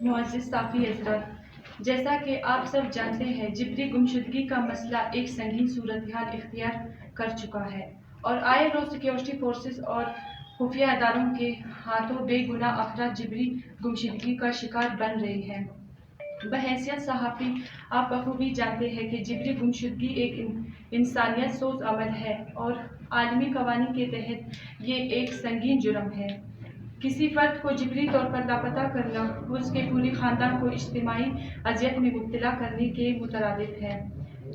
معزز صافی حضرات، جیسا کہ آپ سب جانتے ہیں، جبری گمشدگی کا مسئلہ ایک سنگین صورتحال اختیار کر چکا ہے اور آئے روز سیکیورٹی فورسز اور خفیہ اداروں کے ہاتھوں بے گناہ افراد جبری گمشدگی کا شکار بن رہے ہیں۔ بحیثیت صحافی آپ بخوبی جانتے ہیں کہ جبری گمشدگی ایک انسانیت سوز عمل ہے اور عالمی قوانین کے تحت یہ ایک سنگین جرم ہے۔ کسی فرد کو جبری طور پر لاپتہ کرنا اس کے پورے خاندان کو اجتماعی اذیت میں مبتلا کرنے کے مترادف ہے۔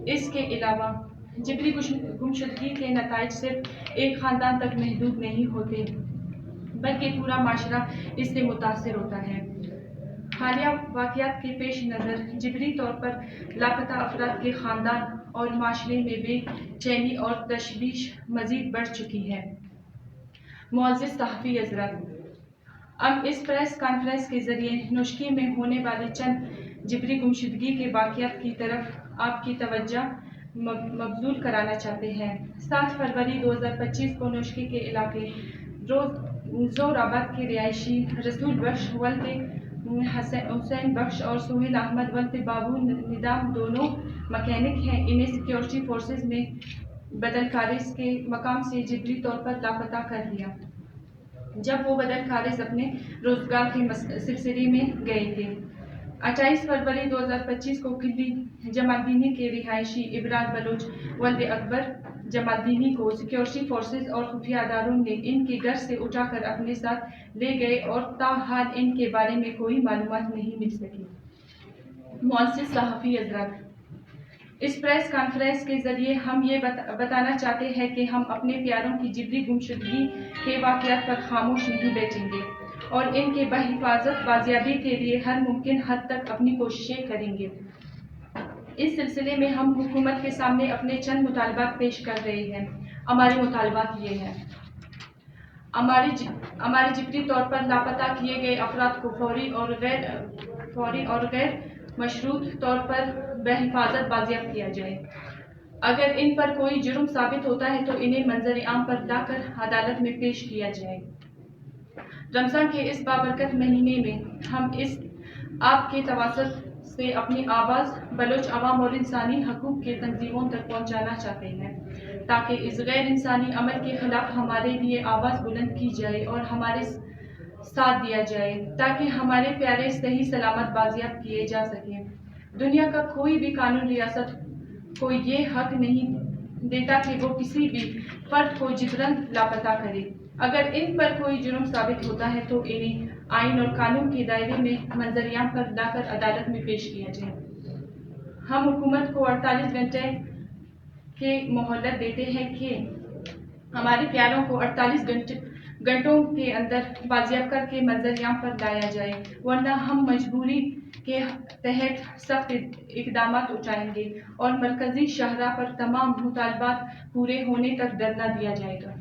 اس کے علاوہ جبری گمشدگی کے نتائج صرف ایک خاندان تک محدود نہیں ہوتے بلکہ پورا معاشرہ اس سے متاثر ہوتا ہے۔ حالیہ واقعات کے پیش نظر جبری طور پر لاپتہ افراد کے خاندان اور معاشرے میں بے چینی اور تشویش مزید بڑھ چکی ہے۔ معزز صحافی حضرات، اب اس پریس کانفرنس کے ذریعے نوشکی میں ہونے والے چند جبری گمشدگی کے واقعات کی طرف آپ کی توجہ مبذول کرانا چاہتے ہیں۔ 7 فروری 2025 کو نوشکی کے علاقے زور آباد کے رہائشی رسول بخش ولد حسین بخش اور سہیل احمد ولد بابو ندام دونوں مکینک ہیں، انہیں سیکیورٹی فورسز نے بدلخارج کے مقام سے جبری طور پر لاپتہ کر لیا جب وہ بدلخارج اپنے روزگار کے سلسلے میں گئے تھے۔ 28 فروری 2025 کو قلی جمالدینی کے رہائشی ابرار بلوچ ولد اکبر جمالدینی کو سیکیورٹی فورسز اور خفیہ اداروں نے ان کے گھر سے اٹھا کر اپنے ساتھ لے گئے اور تاحال ان کے بارے میں کوئی معلومات نہیں مل سکی۔ معزز صحافی حضرات، اس پریس کانفرنس کے ذریعے ہم یہ بتانا چاہتے ہیں کہ ہم اپنے پیاروں کی جبری گمشدگی کے واقعات پر خاموش نہیں بیٹھیں گے اور ان کے بحفاظت بازیابی کے لیے ہر ممکن حد تک اپنی کوششیں کریں گے۔ اس سلسلے میں ہم حکومت کے سامنے اپنے چند مطالبات پیش کر رہے ہیں۔ ہمارے مطالبات یہ ہیں: ہمارے جبری طور پر لاپتہ کیے گئے افراد کو فوری اور غیر مشروط طور پر بحفاظت بازیاب کیا جائے۔ اگر ان پر کوئی جرم ثابت ہوتا ہے تو انہیں منظر عام پر لا کر عدالت میں پیش کیا جائے۔ رمضان کے اس بابرکت مہینے میں ہم آپ کے توسط سے اپنی آواز بلوچ عوام اور انسانی حقوق کے تنظیموں تک پہنچانا چاہتے ہیں تاکہ اس غیر انسانی عمل کے خلاف ہمارے لیے آواز بلند کی جائے اور ہمارے ساتھ دیا جائے تاکہ ہمارے پیارے صحیح سلامت بازیاب کیے جا سکیں۔ دنیا کا کوئی بھی قانون ریاست کو یہ حق نہیں دیتا کہ وہ کسی بھی فرد کو جبراً لاپتہ کرے۔ اگر ان پر کوئی جرم ثابت ہوتا ہے تو انہیں آئین اور قانون کے دائرے میں منظر عام پر لا کر عدالت میں پیش کیا جائے۔ ہم حکومت کو 48 گھنٹے کی مہلت دیتے ہیں کہ ہمارے پیاروں کو 48 گھنٹوں کے اندر بازیاب کر کے منظر عام پر لایا جائے، ورنہ ہم مجبوری کے تحت سخت اقدامات اٹھائیں گے اور مرکزی شاہراہ پر تمام مطالبات پورے ہونے تک دھرنا دیا جائے گا۔